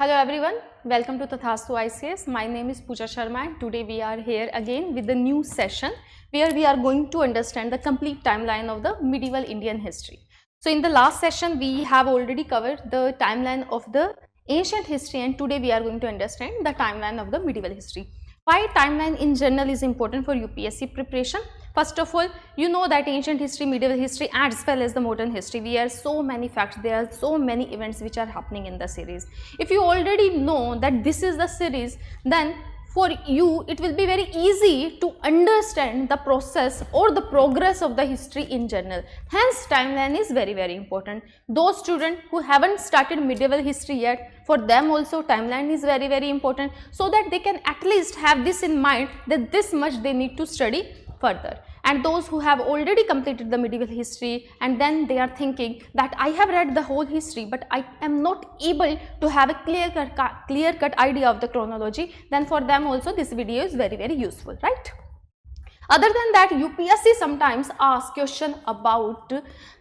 Hello everyone, welcome to Tathastu ICS. My name is Pooja Sharma and today we are here again with the new session where we are going to understand the complete timeline of the medieval Indian history. So in the last session we have already covered the timeline of the ancient history and today we are going to understand the timeline of the medieval history. Why timeline in general is important for UPSC preparation? First of all, you know that ancient history, medieval history as well as the modern history, we have so many facts, there are so many events which are happening in the series. If you already know that this is the series, then for you it will be very easy to understand the process or the progress of the history in general. Hence timeline is very important. Those students who haven't started medieval history yet, for them also timeline is very important, so that they can at least have this in mind that this much they need to study further. And those who have already completed the medieval history and then they are thinking that I have read the whole history but I am not able to have a clear cut idea of the chronology, then for them also this video is very useful, right? Other than that, UPSC sometimes asks question about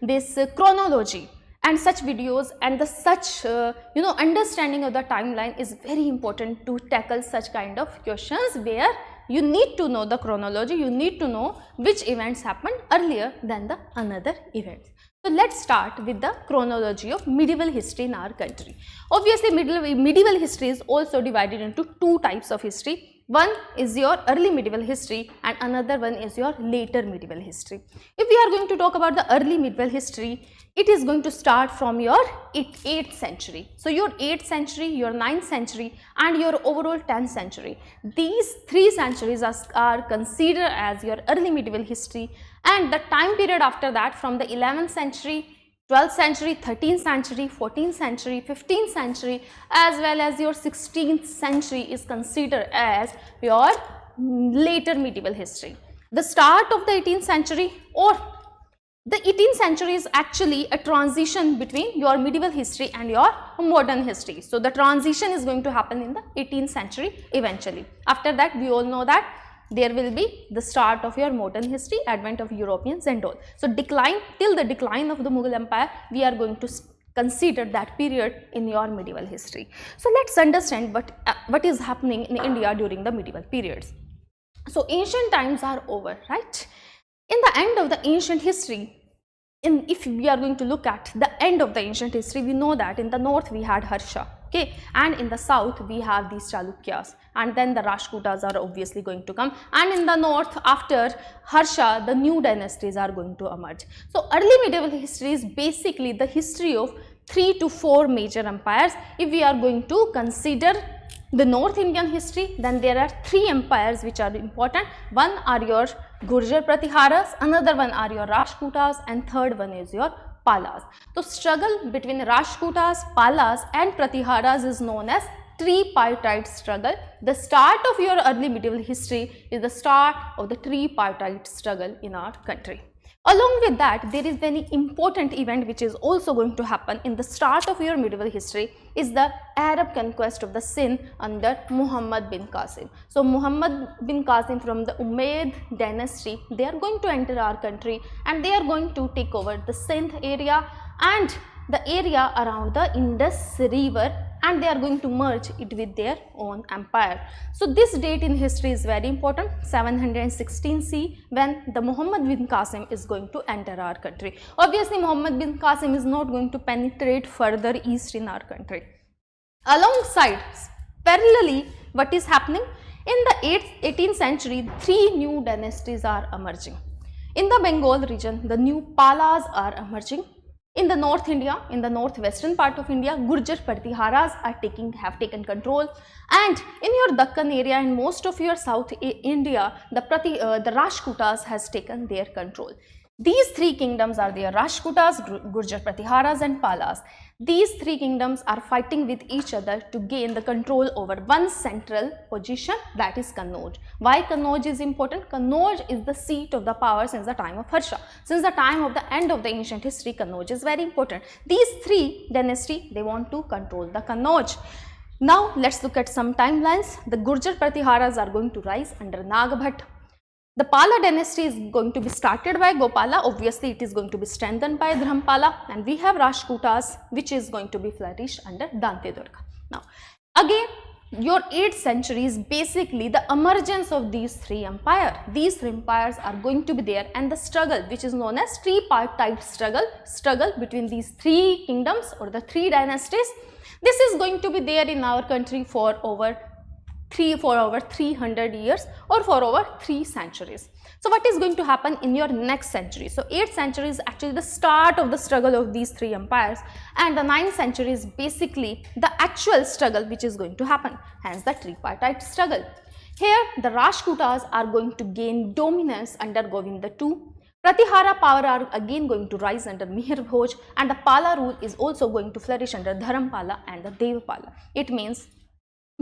this chronology, and such videos and the such understanding of the timeline is very important to tackle such kind of questions where you need to know the chronology, you need to know which events happened earlier than the another events. So let's start with the chronology of medieval history in our country. Obviously medieval history is also divided into two types of history. One is your early medieval history and another one is your later medieval history. If we are going to talk about the early medieval history, it is going to start from your 8th century. So your 8th century, your 9th century and your overall 10th century. These three centuries are considered as your early medieval history, and the time period after that from the 11th century, 12th century, 13th century, 14th century, 15th century as well as your 16th century is considered as your later medieval history. The start of the 18th century or the 18th century is actually a transition between your medieval history and your modern history. So the transition is going to happen in the 18th century eventually. After that, we all know that there will be the start of your modern history, advent of Europeans and all. So till the decline of the Mughal Empire, we are going to consider that period in your medieval history. So let's understand what is happening in India during the medieval periods. So ancient times are over, right? In the end of the ancient history, if we are going to look at the end of the ancient history, we know that in the north we had Harsha, okay, and in the south we have these Chalukyas, and then the Rashtrakutas are obviously going to come, and in the north after Harsha the new dynasties are going to emerge. So early medieval history is basically the history of 3 to 4 major empires. If we are going to consider the North Indian history, then there are 3 empires which are important. One are your Gurjar Pratiharas, another one are your Rashtrakutas, and third one is your Palas. So struggle between Rashtrakutas, Palas and Pratiharas is known as tripartite struggle. The start of your early medieval history is the start of the tripartite struggle in our country. Along with that, there is very important event which is also going to happen in the start of your medieval history is the Arab conquest of the Sindh under Muhammad bin Qasim. So Muhammad bin Qasim from the Umayyad dynasty, they are going to enter our country and they are going to take over the Sindh area and the area around the Indus River, and they are going to merge it with their own empire. So this date in history is very important, 716 CE, when the Muhammad bin Qasim is going to enter our country. Obviously Muhammad bin Qasim is not going to penetrate further east in our country. Alongside, parallelly, what is happening in the 18th century, 3 new dynasties are emerging. In the Bengal region, the new Palas are emerging. In the North India, in the northwestern part of India, Gurjar Pratiharas have taken control, and in your Dakkan area and most of your South India, the Rashtrakutas has taken their control. These 3 kingdoms are the Rashtrakutas, Gurjar Pratiharas and Palas. These 3 kingdoms are fighting with each other to gain the control over one central position, that is Kannauj. Why Kannauj is important? Kannauj is the seat of the power since the time of Harsha. Since the time of the end of the ancient history, Kannauj is very important. These 3 dynasties, they want to control the Kannauj. Now let's look at some timelines. The Gurjar Pratiharas are going to rise under Nagbhat. The Pala dynasty is going to be started by Gopala. Obviously, it is going to be strengthened by Dharampala, and we have Rashtrakutas, which is going to be flourished under Dantedurga. Now again, your 8th century is basically the emergence of these three empires. These three empires are going to be there, and the struggle which is known as tripartite struggle between these three kingdoms or the three dynasties, this is going to be there in our country for over 300 years or for over 3 centuries. So what is going to happen in your next century? So 8th century is actually the start of the struggle of these three empires, and the 9th century is basically the actual struggle which is going to happen, hence the tripartite struggle. Here the Rashtrakutas are going to gain dominance under Govinda II. Pratihara power are again going to rise under Mihir Bhoj, and the Pala rule is also going to flourish under Dharampala and the Devapala. It means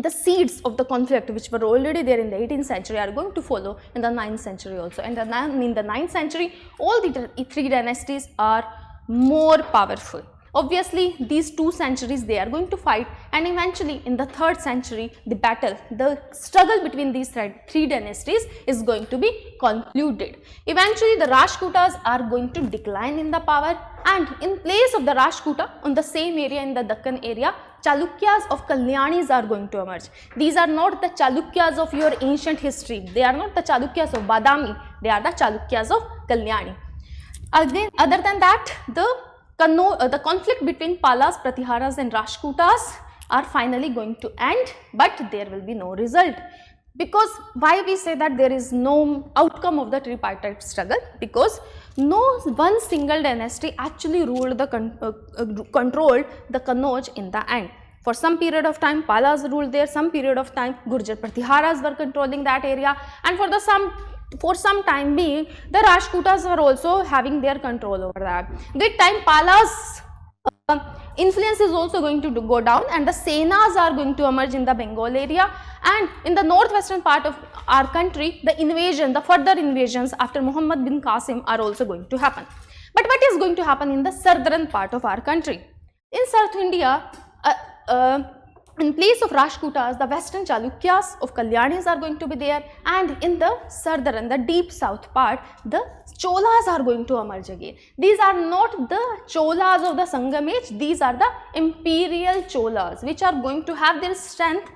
the seeds of the conflict which were already there in the 18th century are going to follow in the 9th century also. And in the 9th century, all the three dynasties are more powerful. Obviously, these 2 centuries they are going to fight, and eventually in the 3rd century, the struggle between these three dynasties is going to be concluded. Eventually, the Rashtrakutas are going to decline in the power, and in place of the Rashtrakuta on the same area in the Deccan area, Chalukyas of Kalyanis are going to emerge. These are not the Chalukyas of your ancient history. They are not the Chalukyas of Badami. They are the Chalukyas of Kalyani. Again, other than that, the conflict between Palas, Pratiharas and Rashtrakutas are finally going to end, but there will be no result. Because why we say that there is no outcome of the tripartite struggle? Because no one single dynasty actually ruled controlled the Kannauj in the end. For some period of time, Palas ruled there. Some period of time, Gurjar Pratiharas were controlling that area, and for some time being, the Rashtrakutas were also having their control over that. With time, Palas influence is also going to go down, and the Senas are going to emerge in the Bengal area, and in the northwestern part of our country, the further invasions after Muhammad bin Qasim are also going to happen. But what is going to happen in the southern part of our country? In South India, in place of Rashtrakutas, the western Chalukyas of Kalyanis are going to be there, and in the southern, the deep south part, the Cholas are going to emerge again. These are not the Cholas of the Sangam age, these are the imperial Cholas which are going to have their strength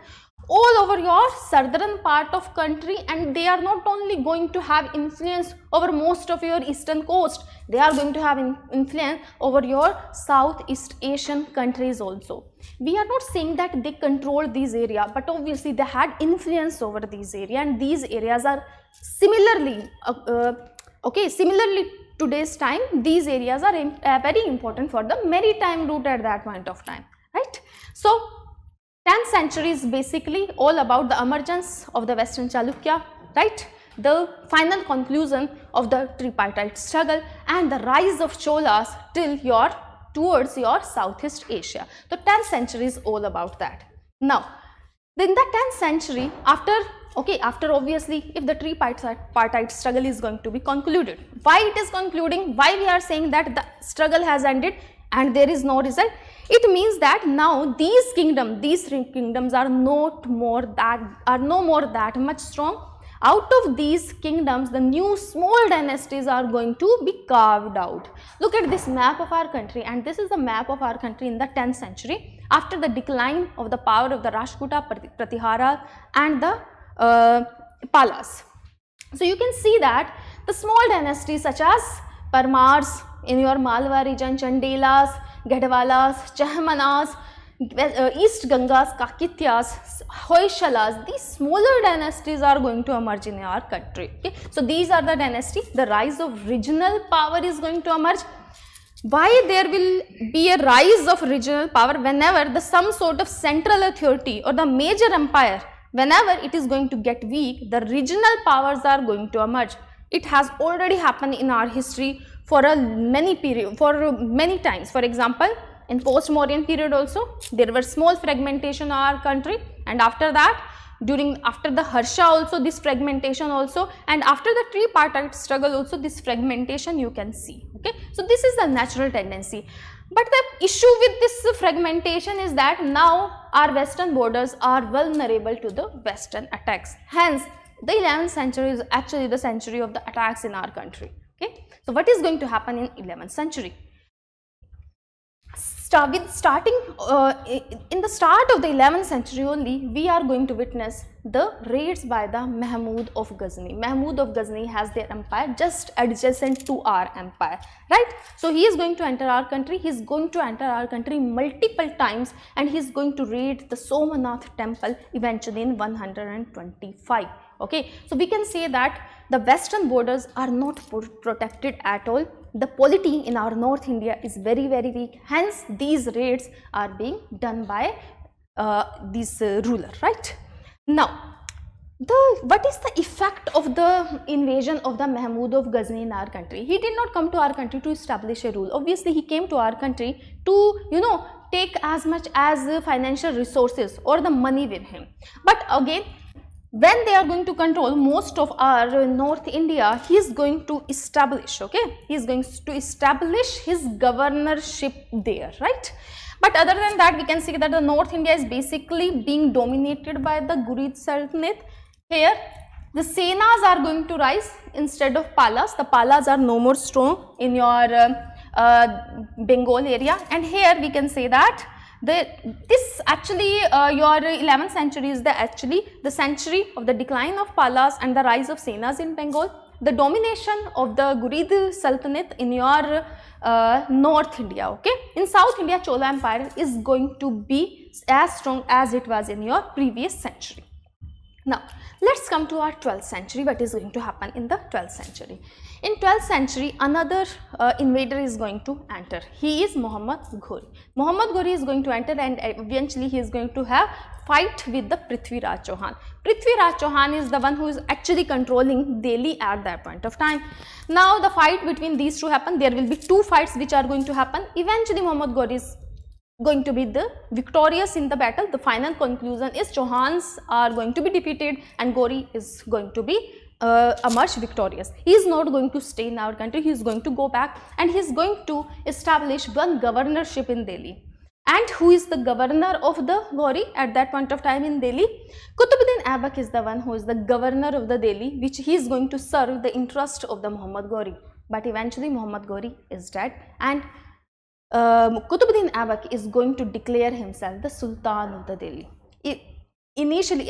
all over your southern part of country, and they are not only going to have influence over most of your eastern coast, they are going to have influence over your Southeast Asian countries also. We are not saying that they control these areas, but obviously they had influence over these areas, and these areas are similarly today's time, these areas are very important for the maritime route at that point of time, right? So 10th century is basically all about the emergence of the Western Chalukya, right? The final conclusion of the tripartite struggle and the rise of Cholas towards your Southeast Asia. So 10th century is all about that. Now, in the 10th century, after obviously, if the tripartite struggle is going to be concluded, why it is concluding, why we are saying that the struggle has ended and there is no result? It means that now these three kingdoms are no more that much strong. Out of these kingdoms, the new small dynasties are going to be carved out. Look at this map of our country, and this is the map of our country in the 10th century after the decline of the power of the Rashtrakuta, Pratihara and the Palas. So you can see that the small dynasties such as Parmars in your Malwa region, Chandelas, Gadwalas, Chahmanas, East Gangas, Kakityas, Hoysalas, these smaller dynasties are going to emerge in our country. Okay? So these are the dynasties. The rise of regional power is going to emerge. Why there will be a rise of regional power? Whenever some sort of central authority or the major empire, whenever it is going to get weak, the regional powers are going to emerge. It has already happened in our history for many times. For example, in post-Mauryan period also, there were small fragmentation in our country, and after that, after the Harsha also, this fragmentation also, and after the tripartite struggle also, this fragmentation you can see. Okay, so this is the natural tendency. But the issue with this fragmentation is that now our western borders are vulnerable to the western attacks. Hence, the 11th century is actually the century of the attacks in our country. Okay, so what is going to happen in 11th century? starting in the start of the 11th century only, we are going to witness the raids by the Mahmud of Ghazni. Mahmud of Ghazni has their empire just adjacent to our empire, right? So he is going to enter our country. He is going to enter our country multiple times, and he is going to raid the Somanath temple eventually in 125. Okay, so we can say that the western borders are not protected at all. The polity in our North India is very, very weak. Hence, these raids are being done by these ruler, right? Now, what is the effect of the invasion of the Mahmud of Ghazni in our country? He did not come to our country to establish a rule. Obviously, he came to our country to, take as much as financial resources or the money with him. But again, when they are going to control most of our North India, he is going to establish, he is going to establish his governorship there, right? But other than that, we can see that the North India is basically being dominated by the Ghurid Sultanate. Here, the Senas are going to rise instead of Palas. The Palas are no more strong in your Bengal area, and here we can say that this actually your 11th century is the century of the decline of Palas and the rise of Senas in Bengal. The domination of the Ghurid Sultanate in your North India, in South India, Chola Empire is going to be as strong as it was in your previous century. Now, let's come to our 12th century. What is going to happen in the 12th century? In 12th century, another invader is going to enter. He is Muhammad Ghori. Muhammad Ghori is going to enter, and eventually he is going to have fight with the Prithviraj Chauhan. Prithviraj Chauhan is the one who is actually controlling Delhi at that point of time. Now, the fight between these two happen. There will be two fights which are going to happen. Eventually, Muhammad Ghori is going to be the victorious in the battle. The final conclusion is Chauhans are going to be defeated and Ghori is going to be emerge victorious. He is not going to stay in our country. He is going to go back, and he is going to establish one governorship in Delhi. And who is the governor of the Ghori at that point of time in Delhi? Qutbuddin Aibak is the one who is the governor of the Delhi, which he is going to serve the interest of the Muhammad Ghori. But eventually Muhammad Ghori is dead, and Qutbuddin Aibak is going to declare himself the Sultan of the Delhi. Originally,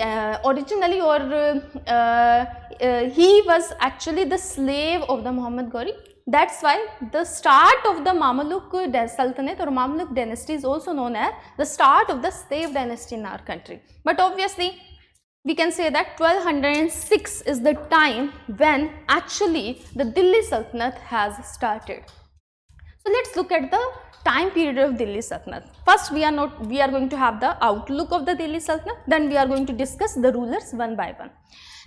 he was actually the slave of the Muhammad Ghori. That's why the start of the Mamluk Sultanate or Mamluk dynasty is also known as the start of the slave dynasty in our country. But obviously, we can say that 1206 is the time when actually the Delhi Sultanate has started. So let's look at the time period of Delhi Sultanate. First, we are going to have the outlook of the Delhi Sultanate. Then we are going to discuss the rulers one by one.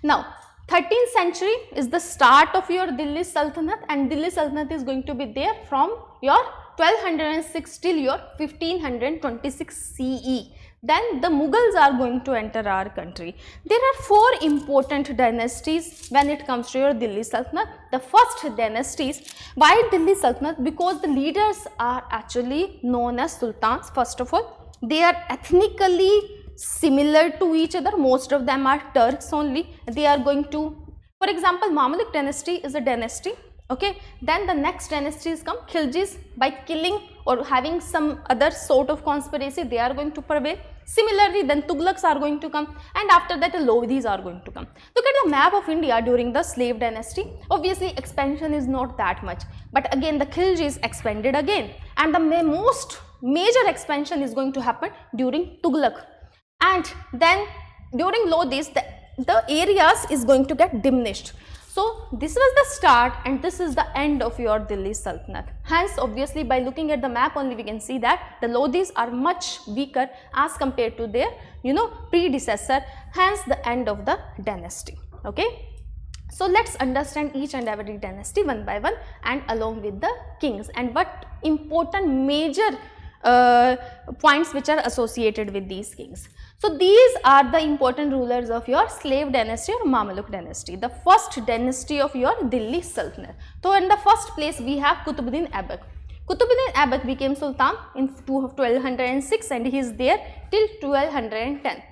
Now, 13th century is the start of your Delhi Sultanate, and Delhi Sultanate is going to be there from your 1206 till your 1526 CE. Then the Mughals are going to enter our country. There are four important dynasties when it comes to your Delhi Sultanate. The first dynasty is why Delhi Sultanate? Because the leaders are actually known as sultans. First of all, they are ethnically similar to each other. Most of them are Turks only. They are going to, for example, Mamluk dynasty is a dynasty. Then the next dynasties come. Khiljis, by killing or having some other sort of conspiracy, they are going to prevail. Similarly, then Tughlaqs are going to come, and after that the Lodhis are going to come. Look at the map of India during the slave dynasty. Obviously, expansion is not that much, but again the Khiljis expanded again, and the most major expansion is going to happen during Tughlaq, and then during Lodhis the areas is going to get diminished. So this was the start and this is the end of your Delhi Sultanate. Hence, obviously, by looking at the map only we can see that the Lodhis are much weaker as compared to their predecessor. Hence, the end of the dynasty. So let's understand each and every dynasty one by one and along with the kings and what important major points which are associated with these kings. So these are the important rulers of your slave dynasty or Mamluk dynasty, the first dynasty of your Delhi Sultanate. So in the first place we have Qutbuddin Aibak. Qutbuddin Aibak became Sultan in 1206 and he is there till 1210.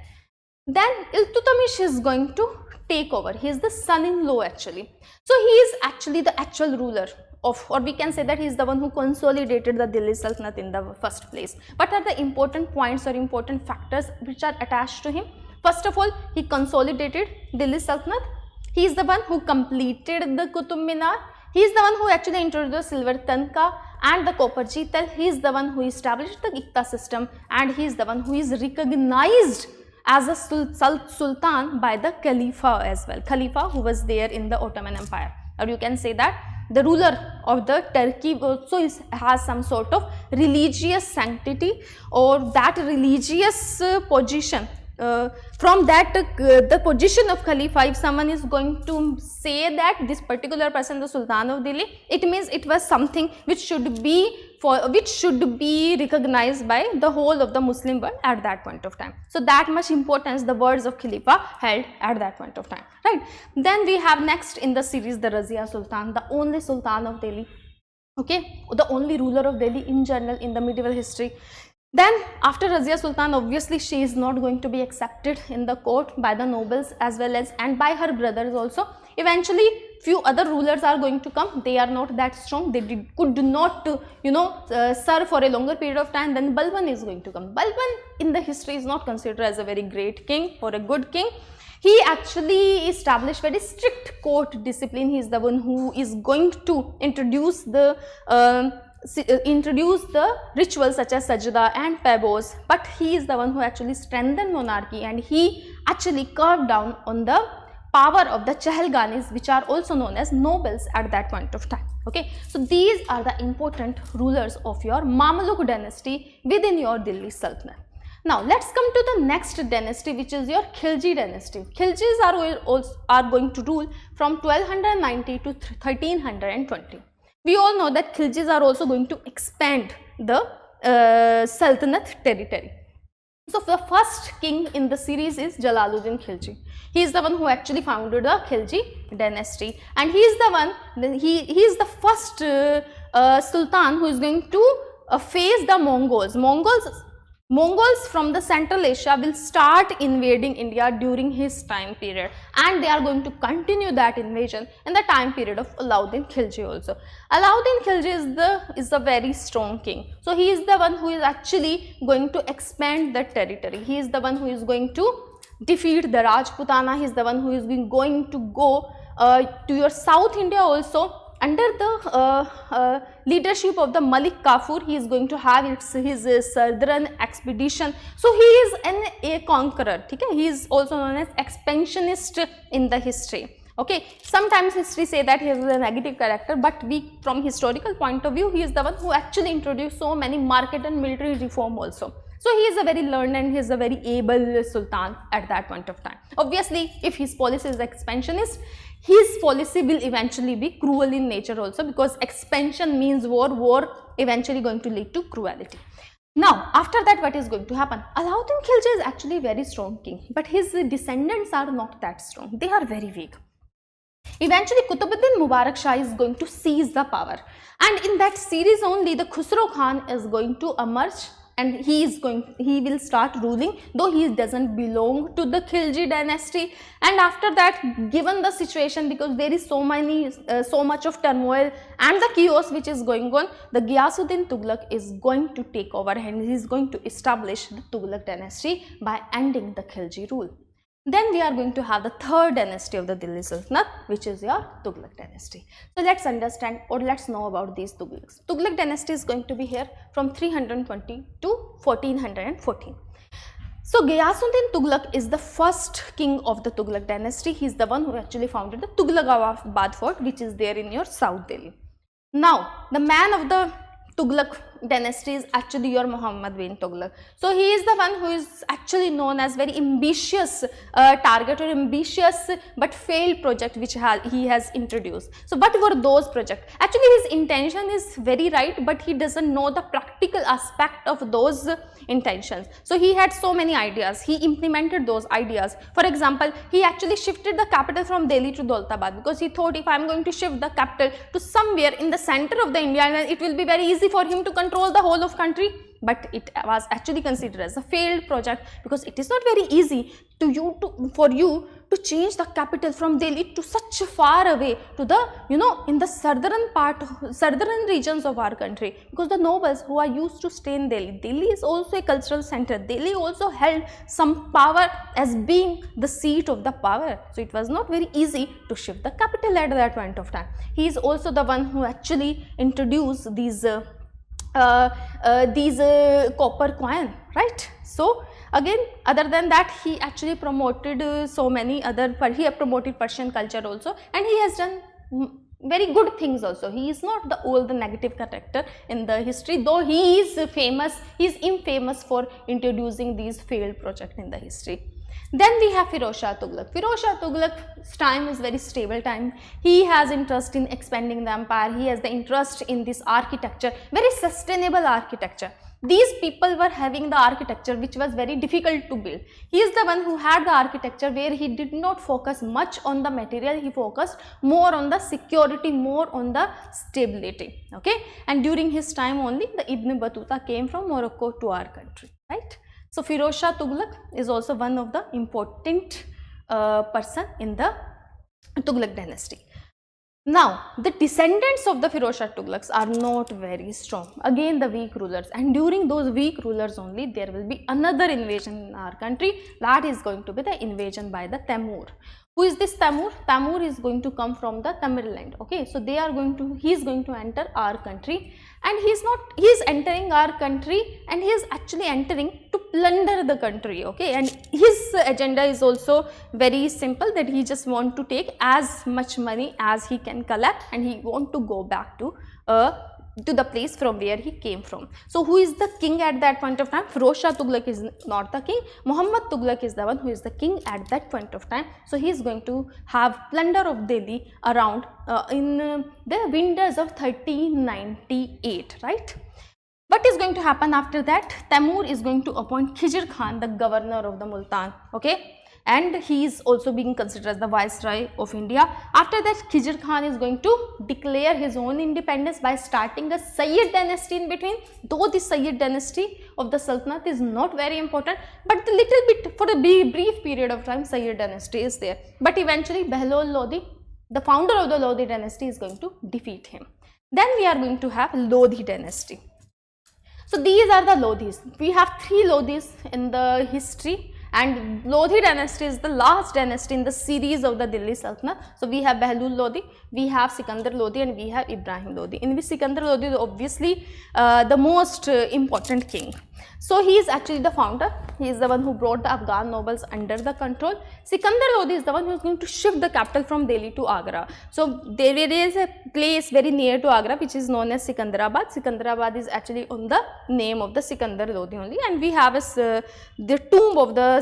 Then Iltutmish is going to take over. He is the son-in-law actually. So he is actually the actual ruler of, or we can say that he is the one who consolidated the Delhi Sultanate in the first place. What are the important points or important factors which are attached to him? First of all, he consolidated Delhi Sultanate. He is the one who completed the Qutub Minar. He is the one who actually introduced the silver tanka and the copper jital. He is the one who established the Ikta system, and he is the one who is recognized as a sultan by the Khalifa as well. Khalifa who was there in the Ottoman Empire. Or you can say that the ruler of the Turkey also has some sort of religious sanctity, or that religious position. From that the position of Khalifa, if someone is going to say that this particular person the Sultan of Delhi, it means it was something which should be recognized by the whole of the Muslim world at that point of time. So that much importance the words of Khalifa held at that point of time, right? Then we have next in the series the Razia Sultan, the only Sultan of Delhi, okay, the only ruler of Delhi in general in the medieval history. Then after Razia Sultan, obviously she is not going to be accepted in the court by the nobles as well as and by her brothers also. Eventually few other rulers are going to come. They are not that strong, they could not serve for a longer period of time. Then Balban is going to come. Balban in the history is not considered as a very great king or a good king. He actually established very strict court discipline. He is the one who is going to introduce the rituals such as sajda and pebos, but he is the one who actually strengthened monarchy, and he actually carved down on the power of the Chahalganis, which are also known as nobles at that point of time. Okay, so these are the important rulers of your Mamluk dynasty within your Delhi Sultanate. Now let's come to the next dynasty, which is your Khilji dynasty. Khiljis are going to rule from 1290 to 1320. We all know that Khiljis are also going to expand the Sultanate territory. So the first king in the series is Jalaluddin Khilji. He is the one who actually founded the Khilji dynasty, and he is the one, he is the first sultan who is going to face the Mongols. Mongols from the Central Asia will start invading India during his time period, and they are going to continue that invasion in the time period of Alauddin Khilji also. Alauddin Khilji is a very strong king. So he is the one who is actually going to expand the territory. He is the one who is going to defeat the Rajputana. He is the one who is going to go to your South India also. Under the leadership of the Malik Kafur, he is going to have his southern expedition. So he is a conqueror. Okay? He is also known as expansionist in the history. Okay, sometimes history say that he is a negative character, but from historical point of view, he is the one who actually introduced so many market and military reform also. So he is a very learned and he is a very able sultan at that point of time. Obviously, if his policy is expansionist, his policy will eventually be cruel in nature also, because expansion means war eventually going to lead to cruelty. Now, after that, what is going to happen? Alauddin Khilji is actually a very strong king, but his descendants are not that strong. They are very weak. Eventually, Qutbuddin Mubarak Shah is going to seize the power, and in that series only, the Khusro Khan is going to emerge, and he will start ruling, though he doesn't belong to the Khilji dynasty. And after that, given the situation, because there is so much of turmoil and the chaos which is going on, the Ghiyasuddin Tughlaq is going to take over, and he is going to establish the Tughlaq dynasty by ending the Khilji rule. Then we are going to have the third dynasty of the Delhi Sultanate, which is your Tughlaq dynasty. So let's understand, or let's know about these Tughlaqs. Tughlaq dynasty is going to be here from 320 to 1414. So Ghiyasuddin Tughlaq is the first king of the Tughlaq dynasty. He is the one who actually founded the Tughlaqabad fort, which is there in your South Delhi. Now, the man of the Tughlaq dynasty is actually your Muhammad bin Tughlaq. So he is the one who is actually known as very ambitious target or ambitious but failed project which he has introduced. So what were those projects? Actually his intention is very right, but he doesn't know the practical aspect of those intentions. So he had so many ideas, he implemented those ideas. For example, he actually shifted the capital from Delhi to Daulatabad, because he thought, if I am going to shift the capital to somewhere in the center of the India, then it will be very easy for him to control the whole of country. but it was actually considered as a failed project because it is not very easy for you to change the capital from Delhi to such far away to the, in the southern regions of our country, because the nobles who are used to stay in Delhi. Delhi is also a cultural center. Delhi also held some power as being the seat of the power. So it was not very easy to shift the capital at that point of time. He is also the one who actually introduced these copper coin, right? So again, other than that, he actually promoted so many other, he have promoted Persian culture also, and he has done very good things also. He is not the negative character in the history, though he is famous, he is infamous for introducing these failed projects in the history. Then we have Firoz Shah Tughlaq. Firoz Shah Tughlaq's time is very stable time. He has interest in expanding the empire. He has the interest in this architecture, very sustainable architecture. These people were having the architecture which was very difficult to build. He is the one who had the architecture where he did not focus much on the material. He focused more on the security, more on the stability. Okay, and during his time only the Ibn Battuta came from Morocco to our country, right? So Firoz Shah Tughlaq is also one of the important person in the Tughlaq dynasty. Now, the descendants of the Firoz Shah Tughlaqs are not very strong. Again, the weak rulers, and during those weak rulers only there will be another invasion in our country. That is going to be the invasion by the Temur. Who is this Temur? Temur is going to come from the Tamerlane. Okay, so he is going to enter our country, and he is entering our country, and he is actually entering to plunder the country. Okay, and his agenda is also very simple, that he just want to take as much money as he can collect, and he want to go back to the place from where he came from. So who is the king at that point of time? Firoz Shah Tughlaq is not the king. Muhammad Tughlaq is the one who is the king at that point of time. So he is going to have plunder of Delhi around in the winters of 1398, right? What is going to happen after that? Temur is going to appoint Khizr Khan the governor of the Multan, okay, and he is also being considered as the viceroy of India. After that, Khizr Khan is going to declare his own independence by starting a Sayyid dynasty in between. Though the Sayyid dynasty of the Sultanate is not very important, but the little bit, for a brief period of time, Sayyid dynasty is there. But eventually Behlol Lodi, the founder of the Lodi dynasty, is going to defeat him. Then we are going to have Lodi dynasty. So these are the Lodhis. We have 3 Lodhis in the history, and Lodi dynasty is the last dynasty in the series of the Delhi Sultanate. So we have Behlul Lodi, we have Sikandar Lodi, and we have Ibrahim Lodi. In which Sikandar Lodi is obviously the most important king. So he is actually the founder. He is the one who brought the Afghan nobles under the control. Sikandar Lodi is the one who is going to shift the capital from Delhi to Agra. So there is a place very near to Agra which is known as Sikandarabad. Sikandarabad is actually on the name of the Sikandar Lodi only, and we have the tomb of the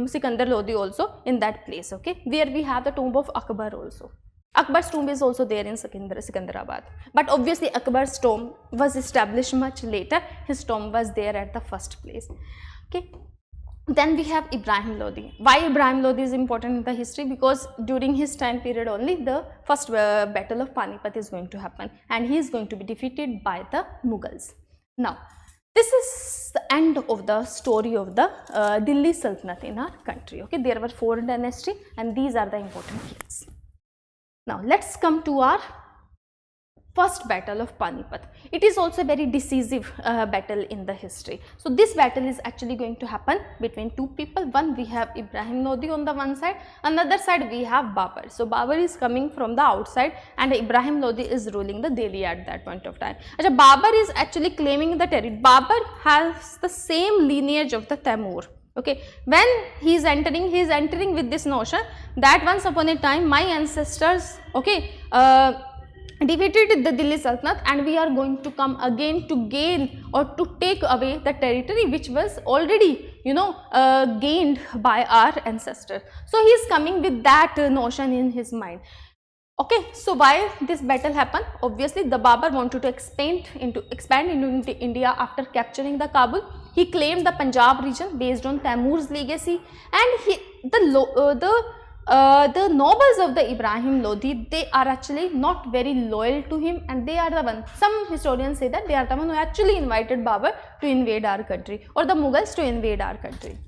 Sikandar Lodi also in that place, okay, where we have the tomb of Akbar also. Akbar's tomb is also there in Sikandarabad, but obviously Akbar's tomb was established much later. His tomb was there at the first place, okay. Then we have Ibrahim Lodi. Why Ibrahim Lodi is important in the history? Because during his time period only the first battle of Panipat is going to happen, and he is going to be defeated by the Mughals. Now, this is the end of the story of the Delhi Sultanate in our country, okay. There were 4 dynasties, and these are the important kings. Now, let's come to our first battle of Panipat. It is also a very decisive battle in the history. So this battle is actually going to happen between 2 people. One, we have Ibrahim Lodi on the one side, another side we have Babur. So Babur is coming from the outside, and Ibrahim Lodi is ruling the Delhi at that point of time. Babur is actually claiming the territory. Babur has the same lineage of the Temur. Okay, when he is entering with this notion that once upon a time my ancestors, okay, defeated the Delhi Sultanate, and we are going to come again to gain or to take away the territory which was already, gained by our ancestors. So he is coming with that notion in his mind. Okay, so why this battle happened? Obviously, the Babur wanted to expand into India after capturing the Kabul. He claimed the Punjab region based on Taimur's legacy, and the the nobles of the Ibrahim Lodi, they are actually not very loyal to him, and they are the one, some historians say that they are the one who actually invited Babur to invade our country, or the Mughals to invade our country.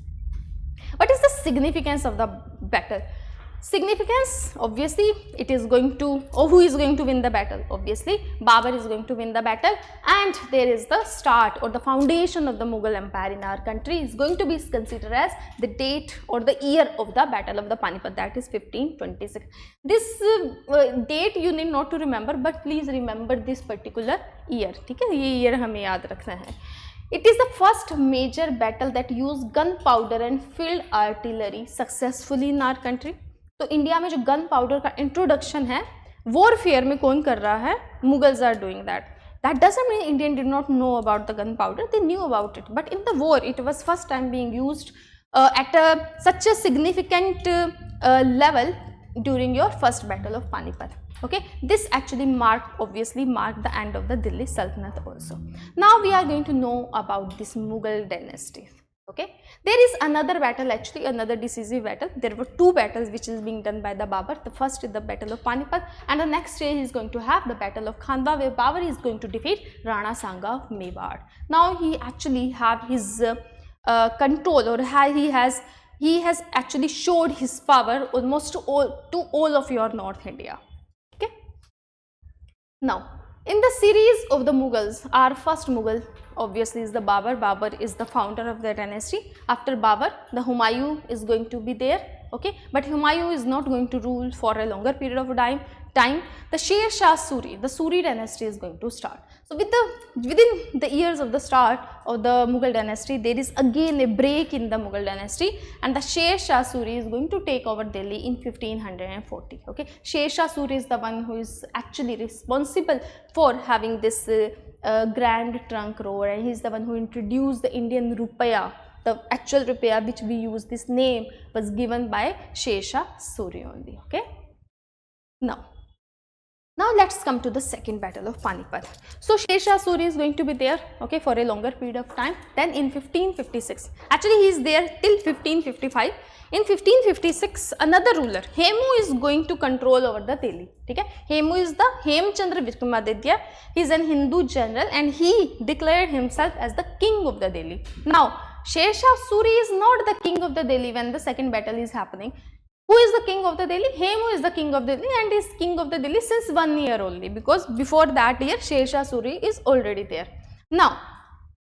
What is the significance of the battle? Significance, obviously it is going to, who is going to win the battle? Obviously Babur is going to win the battle, and there is the start or the foundation of the Mughal Empire in our country is going to be considered as the date or the year of the Battle of the Panipat, that is 1526. This date you need not to remember, but please remember this particular year, ठीक है, ये year हमें याद रखना है. It is the first major battle that used gunpowder and field artillery successfully in our country. तो India में जो गन पाउडर का इंट्रोडक्शन है वॉरफेयर में कौन कर रहा है? Mughals are doing that. That doesn't mean Indian did not know about the gunpowder. They knew about it, but in the war it was first time being used at such a significant level during your first battle of Panipat. Okay, this actually obviously marked the end of the Delhi Sultanate also. Now we are going to know about this Mughal dynasty. Okay, there is another battle, actually another decisive battle. There were two battles which is being done by the Babur. The first is the Battle of Panipat, and the next stage is going to have the Battle of Khandwa, where Babur is going to defeat Rana Sanga of Mewar. Now he actually have his control, or he has actually showed his power almost to all of your North India. Okay. Now in the series of the Mughals, our first Mughal obviously is the Babur. Babur is the founder of the dynasty. After Babur, the Humayun is going to be there. Okay, but Humayun is not going to rule for a longer period of time. The Sher Shah Suri, the Suri dynasty is going to start. So within the years of the start of the Mughal dynasty, there is again a break in the Mughal dynasty, and the Sher Shah Suri is going to take over Delhi in 1540. Okay, Sher Shah Suri is the one who is actually responsible for having this Grand Trunk Road, and he is the one who introduced the Indian Rupaya. The actual Rupaya which we use, this name was given by Sher Shah Suri only. Okay. Now let's come to the second battle of Panipat. So Sher Shah Suri is going to be there, okay, for a longer period of time. Then in 1556, actually he is there till 1555. In 1556, another ruler, Hemu, is going to control over the Delhi. Okay? Hemu is the Hemchandra Vikramaditya. He is an Hindu general, and he declared himself as the king of the Delhi. Now Sher Shah Suri is not the king of the Delhi when the second battle is happening. Who is the king of the Delhi? Hemu is the king of the Delhi, and is king of the Delhi since 1 year only, because before that year Sher Shah Suri is already there. Now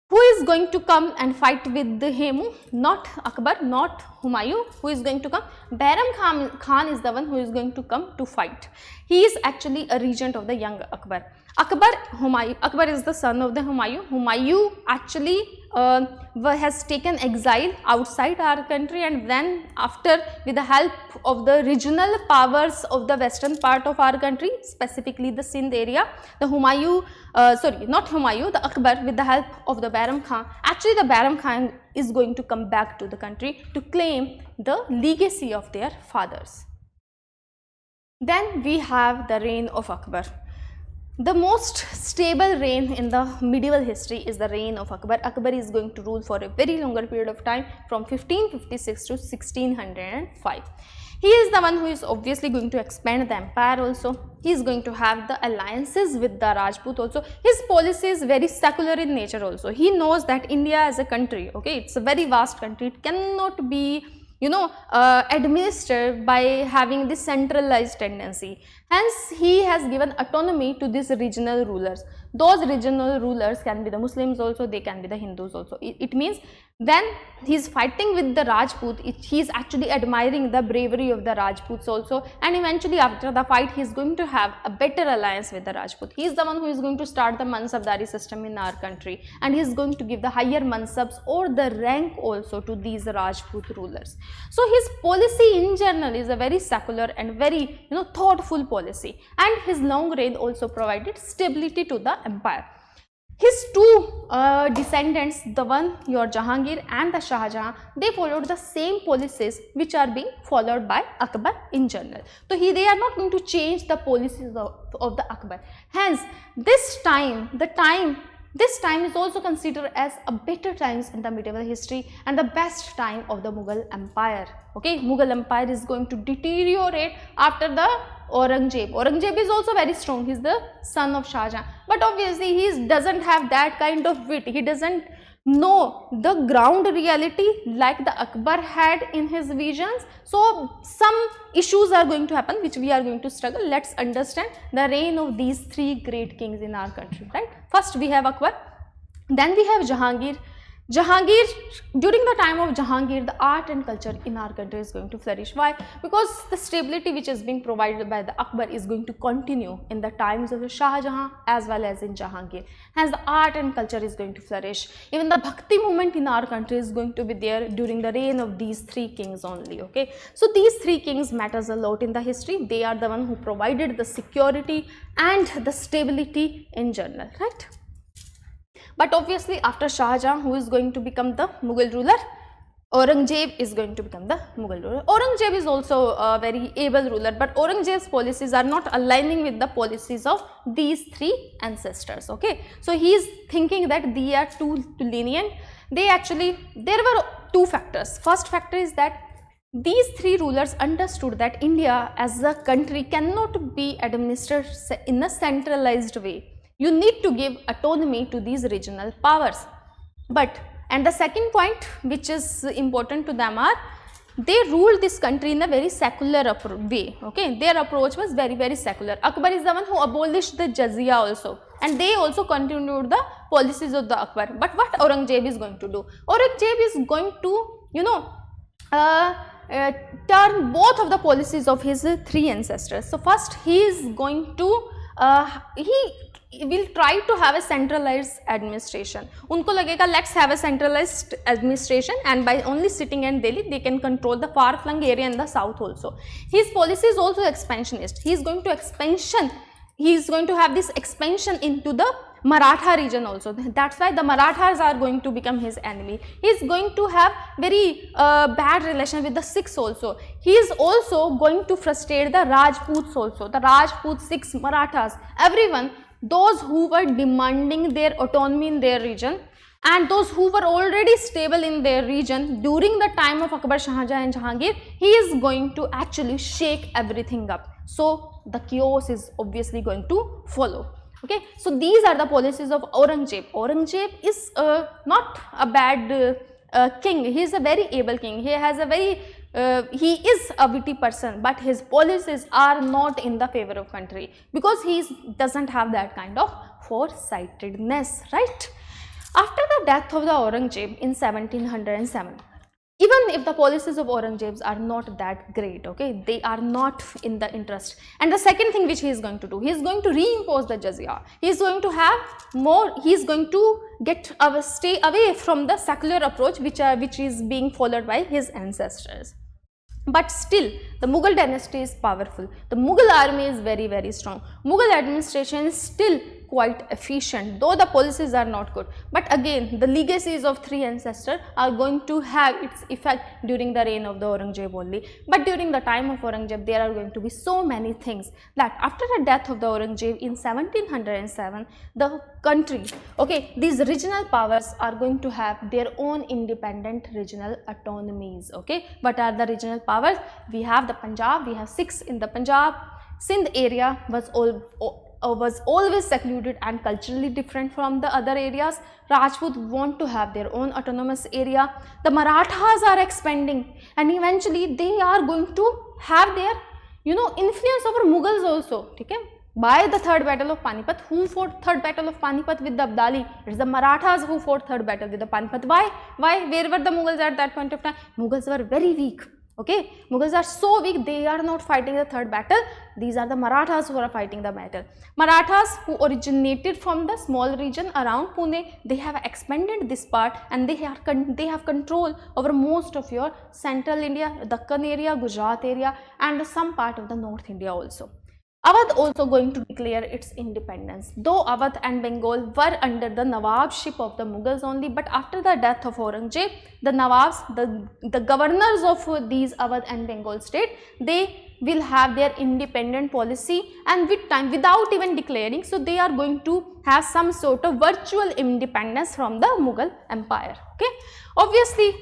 who is going to come and fight with the Hemu? Not Akbar, not Humayun. Who is going to come? Bairam Khan is the one who is going to come to fight. He is actually a regent of the young Akbar. Akbar is the son of the Humayun. Humayun actually has taken exile outside our country, and then after, with the help of the regional powers of the western part of our country, specifically the Sindh area, the the Akbar, with the help of the Bairam Khan, actually the Bairam Khan is going to come back to the country to claim the legacy of their fathers. Then we have the reign of Akbar. The most stable reign in the medieval history is the reign of Akbar. Akbar is going to rule for a very longer period of time, from 1556 to 1605. He is the one who is obviously going to expand the empire also. He is going to have the alliances with the Rajput also. His policy is very secular in nature also. He knows that India as a country, okay, it's a very vast country. It cannot be, administered by having this centralized tendency. Hence, he has given autonomy to these regional rulers. Those regional rulers can be the Muslims also, they can be the Hindus also. It means when he is fighting with the Rajput, he is actually admiring the bravery of the Rajputs also, and eventually after the fight he is going to have a better alliance with the Rajput. He is the one who is going to start the Mansabdari system in our country, and he is going to give the higher Mansabs or the rank also to these Rajput rulers. So his policy in general is a very secular and very thoughtful policy, and his long reign also provided stability to the empire. His two descendants, the one your Jahangir and the Shah Jahan, they followed the same policies which are being followed by Akbar in general. So they are not going to change the policies of the Akbar. Hence, this time, the time This time is also considered as a better times in the medieval history and the best time of the Mughal Empire. Okay, Mughal Empire is going to deteriorate after the Aurangzeb. Aurangzeb is also very strong. He is the son of Shah Jahan, but obviously he doesn't have that kind of wit. He doesn't know the ground reality like the Akbar had in his visions. So some issues are going to happen which we are going to struggle. Let's understand the reign of these three great kings in our country, right? First we have Akbar, then we have Jahangir. Jahangir, during the time of Jahangir, the art and culture in our country is going to flourish. Why? Because the stability which is being provided by the Akbar is going to continue in the times of the Shah Jahan as well as in Jahangir. Hence, the art and culture is going to flourish. Even the Bhakti movement in our country is going to be there during the reign of these three kings only. Okay, so these three kings matters a lot in the history. They are the one who provided the security and the stability in general, right? But obviously after Shah Jahan, who is going to become the Mughal ruler? Aurangzeb is going to become the Mughal ruler. Aurangzeb is also a very able ruler, but Aurangzeb's policies are not aligning with the policies of these three ancestors. Okay, so he is thinking that they are too lenient. There were two factors. First factor is that these three rulers understood that India as a country cannot be administered in a centralized way. You need to give autonomy to these regional powers. And the second point which is important to them are, they ruled this country in a very secular way. Okay, their approach was very, very secular. Akbar is the one who abolished the jizya also, and they also continued the policies of the Akbar. But what Aurangzeb is going to do? Aurangzeb is going to turn both of the policies of his three ancestors. So first he is going to he will try to have a centralized administration. उनको लगेगा let's have a centralized administration, and by only sitting in Delhi they can control the far flung area in the south also. His policy is also expansionist. He is going to have this expansion into the Maratha region also. That's why the Marathas are going to become his enemy. He is going to have very bad relation with the Sikhs also. He is also going to frustrate the Rajputs also. The Rajputs, Sikhs, Marathas, everyone, those who were demanding their autonomy in their region and those who were already stable in their region during the time of Akbar, Shah Jahan and Jahangir, he is going to actually shake everything up. So the chaos is obviously going to follow. Okay, so these are the policies of Aurangzeb. Aurangzeb is not a bad king. He is a very able king. He has a very he is a witty person, but his policies are not in the favor of country because he doesn't have that kind of foresightedness, right? After the death of the Aurangzeb in 1707, even if the policies of Aurangzeb are not that great, okay, they are not in the interest. And the second thing which he is going to do, he is going to reimpose the jizya. He is going to have more, he is going to stay away from the secular approach which is being followed by his ancestors. But still, the Mughal dynasty is powerful. The Mughal army is very, very strong. Mughal administration is still quite efficient, though the policies are not good. But again, the legacies of three ancestors are going to have its effect during the reign of the Aurangzeb only. But during the time of Aurangzeb, there are going to be so many things that after the death of the Aurangzeb in 1707, the country, okay, these regional powers are going to have their own independent regional autonomies. Okay, what are the regional powers? We have the Punjab, we have Sikhs in the Punjab. Sindh area was always secluded and culturally different from the other areas. Rajput want to have their own autonomous area. The Marathas are expanding and eventually they are going to have their influence over Mughals also. Okay? By the third battle of Panipat, who fought third battle of Panipat with the Abdali? It is the Marathas who fought third battle with the Panipat. Why? Where were the Mughals at that point of time? Mughals were very weak. Okay, Mughals are so weak, they are not fighting the third battle. These are the Marathas who are fighting the battle. Marathas who originated from the small region around Pune, they have expanded this part and they have control over most of your central India, Deccan area, Gujarat area and some part of the North India also. Awadh also going to declare its independence. Though Awadh and Bengal were under the Nawabship of the Mughals only, but after the death of Aurangzeb, the Nawabs, the governors of these Awadh and Bengal state, they will have their independent policy, and with time, without even declaring, so they are going to have some sort of virtual independence from the Mughal empire. Okay, obviously,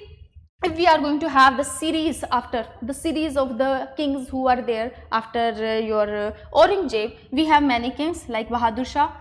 if we are going to have the series after the series of the kings who are there after your Aurangzeb, we have many kings like Bahadur Shah.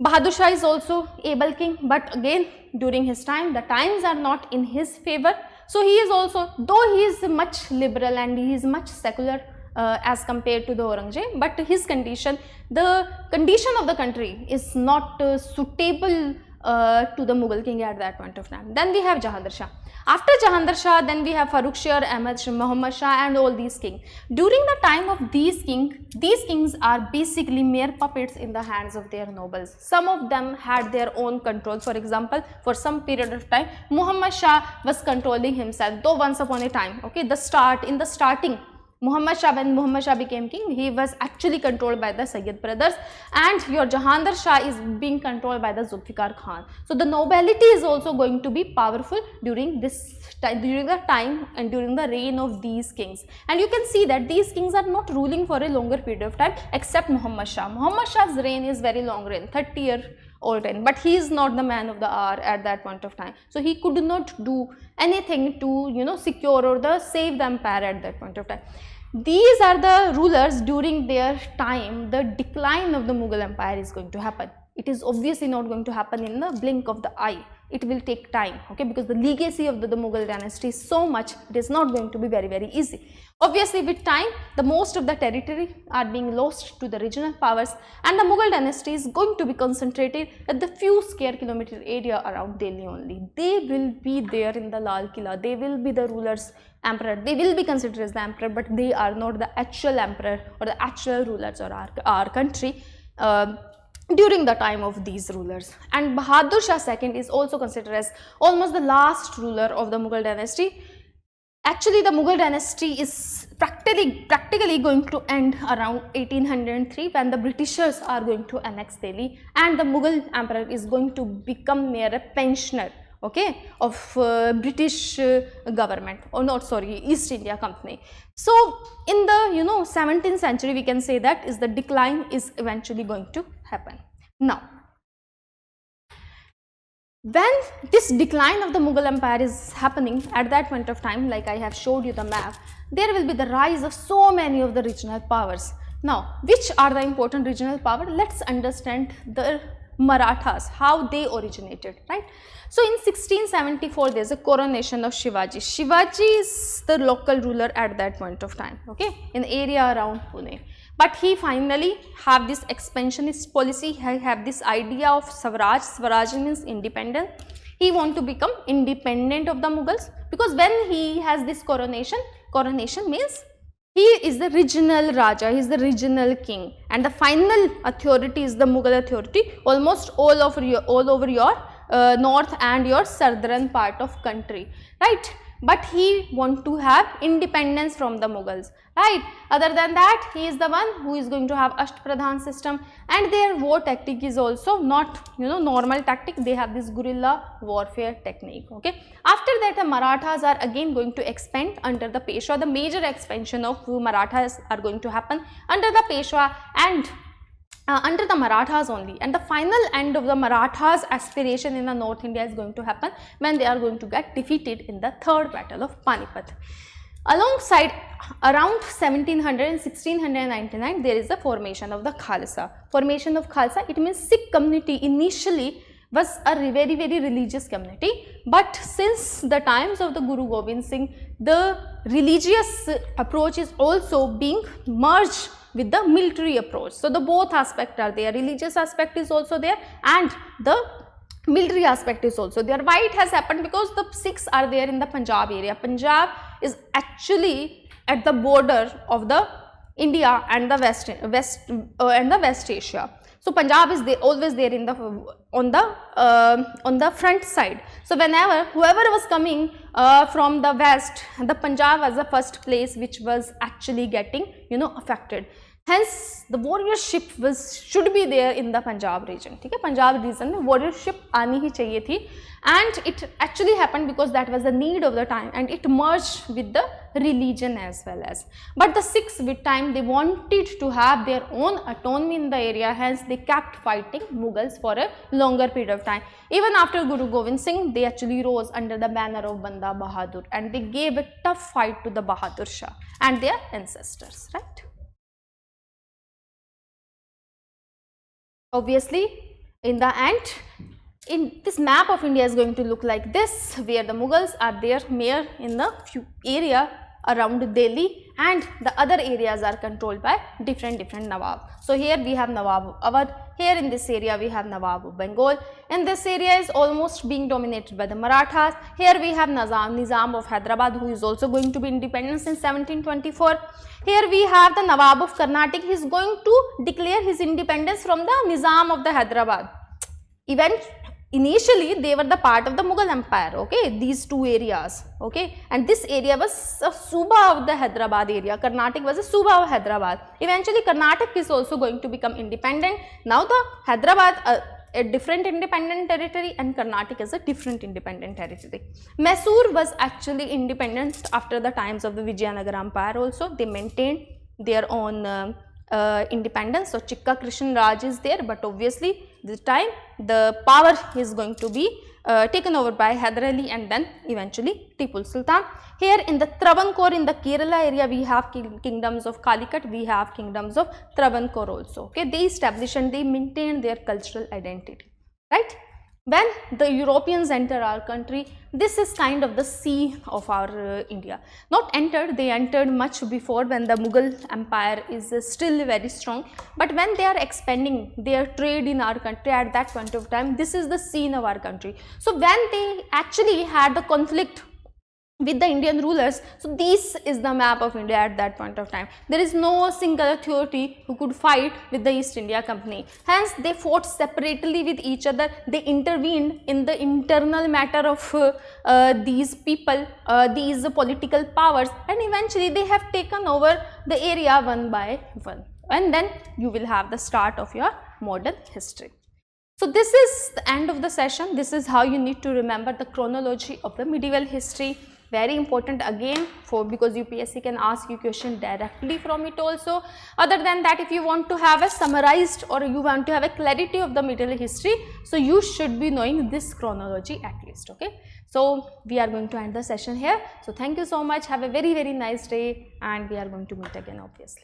Bahadur Shah is also able king, but again during his time the times are not in his favor. So he is also, though he is much liberal and he is much secular as compared to the Aurangzeb, but his condition, the condition of the country is not suitable to the Mughal king at that point of time. Then we have Jahandar Shah. After Jahandar Shah, then we have Farrukh Shah, Ahmad Shah, Muhammad Shah, and all these kings. During the time of these kings are basically mere puppets in the hands of their nobles. Some of them had their own control. For example, for some period of time, Muhammad Shah was controlling himself, though once upon a time, okay, in the starting, Muhammad Shah, when Muhammad Shah became king, he was actually controlled by the Sayyid brothers, and your Jahandar Shah is being controlled by the Zulfikar Khan. So the nobility is also going to be powerful during this time, during the time and during the reign of these kings. And you can see that these kings are not ruling for a longer period of time except Muhammad Shah. Muhammad Shah's reign is very long reign, 30-year-old reign, but he is not the man of the hour at that point of time. So he could not do anything to secure or save the empire at that point of time. These are the rulers during their time. The decline of the Mughal empire is going to happen. It is obviously not going to happen in the blink of the eye. It will take time, okay, because the legacy of the Mughal dynasty is so much, it is not going to be very, very easy. Obviously, with time, the most of the territory are being lost to the regional powers, and the Mughal dynasty is going to be concentrated at the few square kilometer area around Delhi only. They will be there in the Lal Killa. They will be the rulers, emperor. They will be considered as the emperor, but they are not the actual emperor or the actual rulers of our country during the time of these rulers. And Bahadur Shah II is also considered as almost the last ruler of the Mughal dynasty. Actually, the Mughal dynasty is practically going to end around 1803 when the Britishers are going to annex Delhi, and the Mughal emperor is going to become mere a pensioner, okay, of British government, or not, sorry, East India Company. So in the 17th century, we can say that is the decline is eventually going to happen. Now, when this decline of the Mughal empire is happening at that point of time, like I have showed you the map, there will be the rise of so many of the regional powers. Now, which are the important regional power? Let's understand the Marathas, how they originated, right? So in 1674, there is a coronation of Shivaji. Shivaji is the local ruler at that point of time, okay, in the area around Pune. But he finally have this expansionist policy, he have this idea of Swaraj. Swaraj means independent. He want to become independent of the Mughals, because when he has this coronation means he is the regional Raja, he is the regional king, and the final authority is the Mughal authority almost all over your north and your southern part of country, right? But he want to have independence from the Mughals, right? Other than that, he is the one who is going to have Ashtapradhan system, and their war tactic is also not normal tactic. They have this guerrilla warfare technique, okay. After that, the Marathas are again going to expand under the Peshwa. The major expansion of Marathas are going to happen under the Peshwa and under the Marathas only, and the final end of the Marathas aspiration in the North India is going to happen when they are going to get defeated in the third battle of Panipat. Alongside, around 1700 and 1699, there is the formation of the Khalsa. Formation of Khalsa, it means Sikh community initially was a very, very religious community, but since the times of the Guru Gobind Singh, the religious approach is also being merged with the military approach. So the both aspects are there, religious aspect is also there and the military aspect is also there. Why it has happened? Because the Sikhs are there in the Punjab area. Punjab is actually at the border of the India and the West Asia. So Punjab is always there in the on the front side. So whenever whoever was coming from the west, the Punjab was the first place which was actually getting affected. Hence the warriorship should be there in the Punjab region. ठीक है, Punjab reason में warriorship आनी ही चाहिए थी, and it actually happened because that was the need of the time, and it merged with the religion as well as. But the Sikhs with time they wanted to have their own autonomy in the area, hence they kept fighting Mughals for a longer period of time. Even after Guru Gobind Singh, they actually rose under the banner of Banda Bahadur, and they gave a tough fight to the Bahadur Shah and their ancestors, right? Obviously, in the end, in this map of India is going to look like this, where the Mughals are there mere in the few area around Delhi, and the other areas are controlled by different Nawab. So here we have Nawab Awadh, here in this area we have Nawab of Bengal, and this area is almost being dominated by the Marathas. Here we have Nizam of Hyderabad, who is also going to be independent since 1724. Here we have the Nawab of Karnataka. He is going to declare his independence from the Nizam of the Hyderabad. Initially they were the part of the Mughal Empire, okay, these two areas, okay, and this area was a Suba of the Hyderabad area. Karnataka was a Suba of Hyderabad. Eventually Karnataka is also going to become independent. Now the Hyderabad a different independent territory, and Karnataka is a different independent territory. Mysore was actually independent after the times of the Vijayanagara Empire also. They maintained their own independence. So Chikka Krishan Raj is there, but obviously this time the power is going to be taken over by Hyder Ali and then eventually Tipu Sultan. Here in the Travancore, in the Kerala area, we have kingdoms of Calicut, we have kingdoms of Travancore also. Okay, they established and they maintained their cultural identity, right? When the Europeans enter our country, this is kind of the sea of our India. Not entered, they entered much before, when the Mughal Empire is still very strong. But when they are expanding their trade in our country at that point of time, this is the scene of our country. So when they actually had the conflict with the Indian rulers, so this is the map of India at that point of time. There is no single authority who could fight with the East India Company. Hence they fought separately with each other. They intervened in the internal matter of these people, these political powers, and eventually they have taken over the area one by one, and then you will have the start of your modern history. So this is the end of the session. This is how you need to remember the chronology of the medieval history. Very important again, because UPSC can ask you question directly from it also. Other than that, if you want to have a summarized or you want to have a clarity of the medieval history, so you should be knowing this chronology at least, okay. So we are going to end the session here. So thank you so much. Have a very nice day, and we are going to meet again obviously.